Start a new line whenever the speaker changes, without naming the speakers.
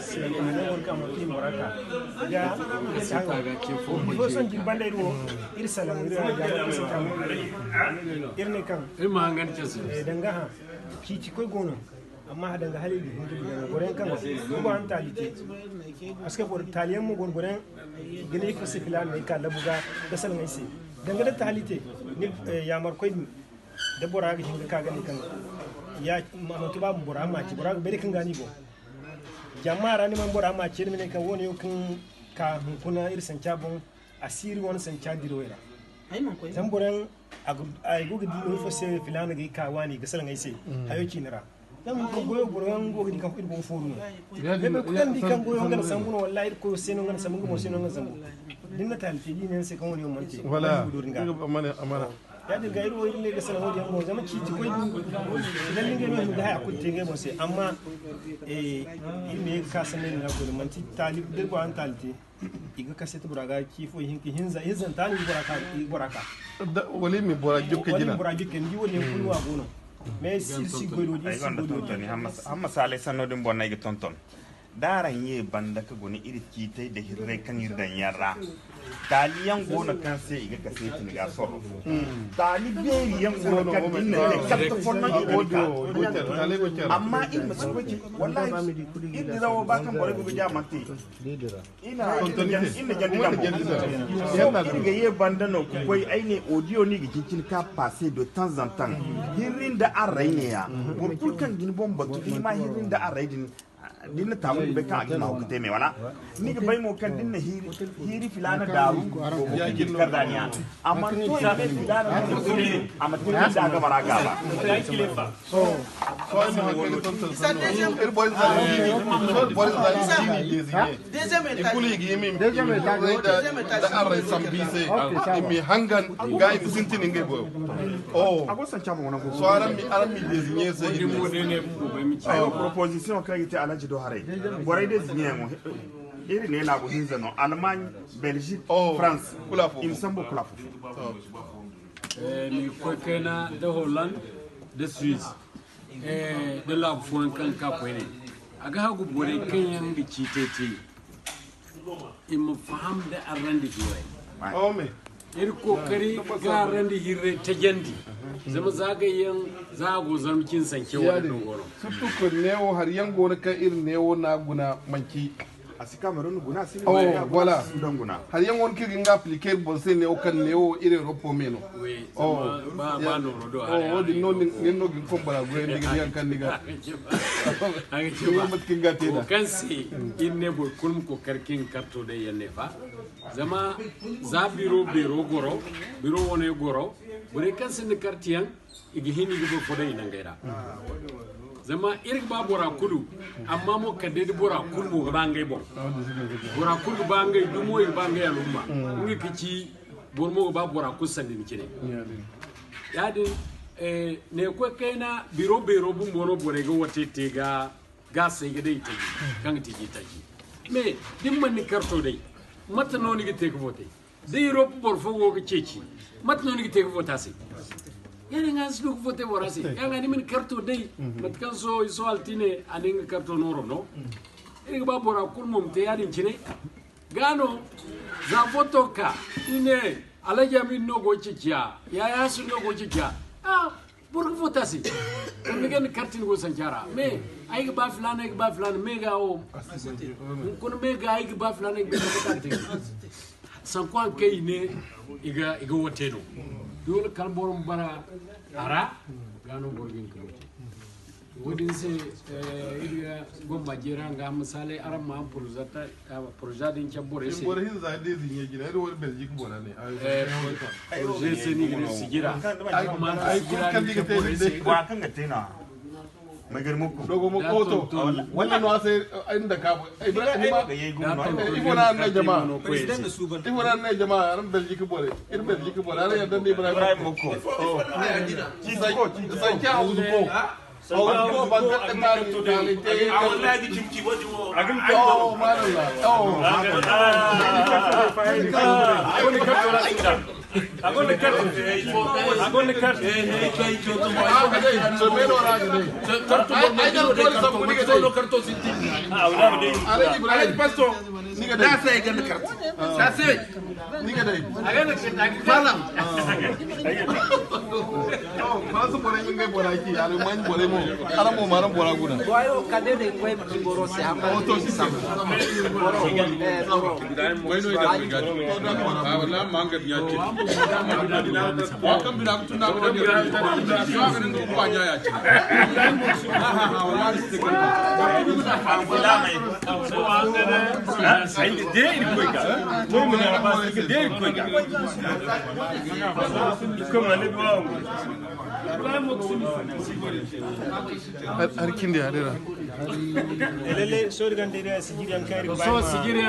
se ne won kam ki moraka ya ko son ji bande do irsala mu ya ga su ta irne kan
ma ngan ce
danga ha ki ci koy gono amma hadan ga hali da goren kan ko ba an talite aske bor taliyan mu goren gine ko se filan ne ka labuga da sal ngai se danga da talite ni ya mar koy da bora ga hinga ka gani kan ya mamatu ba bora ma ci bora bere kan gani bo jama'a ni man bora ma ci ne kan woni kan ka kuna irsan cabon asiri won san cadiro era zan boran ay gogi di fo se filan ga ka wani ga sal ngai se hayo kinira dan ko goyo boran gogi di kan ko irbo foru be ko kan di kan goyo ngana sambuno wallahi ko seno ngana sambuno mo seno ngana sambu dinna talti ni ne se kan woni monte
wala amana
ya dinga iro ne ga sala wodi mo zama ci ko dan linge no da ha kutte nge mo se amma me ka sanin na ko man ti talib dir ko an talti iga kasete buraga kifo hinki hinzan tani buraka
wali mi bora jokke jina
wali bora jokke ndi woni kulu wa gono mais si godo di si godo
tani amma sale sanno dum bonna iga tonton daran ye banda ka goni iri kitai da hirre kan irdan yarra taliyan gona kan sai iga kasete ni ga soro talibe yan gona kan dinne ne kapta fonno iga amma in masu wake wallahi in da ba kan bore go ja matti ina jandina ye banda no ko koy ayne audio ni ga kin ka passer de temps en temps hirin da arraine ya pour kan gin bomba to ma hirin da arraine dinna tamu be ka agima ko teme wala ni ga bay mo kan dinna hiri filana daru ya gin kardaniya amma to ya be filana amma to da ga maraga ba so
mo ton el boy deuxième étage da array sambise mi hangan gay mi sintini nge bo
ago san chamo wona ko
so aram mi désigner c'est
di mo dene ko be mi
ayo proposition ka yite alaji do hare boray désigner mo iri ne la go hinzano Allemagne Belgique France il semble kula fu
ni ko kena de Holland de Suisse de la fon kan ka ko ne aga hagu bore kenyan gi citete im faham da arandi jiwai
me
ir kokari ga randi hirre ta jandi zama zagayen zago zamkin sanke wannan goro
surtout ko newo har yango na ka irin newo na guna manki
asi Cameroun guna si
voilà
guna
har yango ki nga appliquer bon c'est newo kan newo irin ropo meno
ba no do
di non ni no gi ko bara go ndi gi kan diga
age
ci ba mat ki ngate da
kan si inne bo kulm ko karkin karto de yanne fa zama za biro biro wone goro bure kan sin kartiyan igi hini gi bo dai nan gaira zama irin ba bora kulu amma mo kadde bora kulu mo ba ngai bon bora kulu ba ngai dumo ba ngai alumma ngi kici bormo ba bora kusan din kine yadin ne ko kaina biro bu mono bore go wote tega ga sai ga dai tagi kan tigi me dimman ni karto dai mata no ni gite ko vote dai ro bor fo go ceci mata no ni gite ko vota sai yana nga slu ko vote bora sai yana ni min karto dai mat kan so altine anin karto noro no e ba bora kun mum te yadin kine gano za voto ka ine alaja min no go cicia ya su no go cicia pour que votasi on gen kartin go sanjara mais ay ba fulana me ga o kun me ga ay ba fulana be ko kartin san ko kay ne iga woteno dole kalborum bara ara gano gorgin ko wodin se iga gomma jiranga misale aram ma projet din chabore se
bore hin za de zinye gina do wor Belgique bona ne
projet se ni gina sigira ay man sigira
kan diga te
wa kan ga tena magar muku
dogo mo koto wannan no sai inda ka ibona na jama'a ibona na jama'a aram Belgique bore Belgique bore ara ya dan Ibrahim muku ci sai ka uzu ko ko ba ta ta ni te
wallahi di kimki wadi wo
agin ko malalla
agonde carte agonde carte
kai choto mo
Ah, kadai, so me no ra kadai.
karto
Ai dan ko sa ku ni kadai.
karto sinti
Alaji Ibrahim pasto ni kadai.
da sai gan karto da sai
Ni kadai.
fala
Oh, paso por aí ninguém por aqui. Ala mãe por aí mo. Ala mo maram por aguna.
Guairo, cadê de Guairo que borou se ama?
Auto sistem.
Wai no ida ga gadi. Ah wala manga biya ce. Wa kan bira ku tunda ko bira ta da so ga nin ku ba ya ce. Wala su ke
sai de il koiga to mun na ba sai de il koiga kuma ne ba
Harkin da ya dira.
lele so digan de sigiri an kai
so sigiri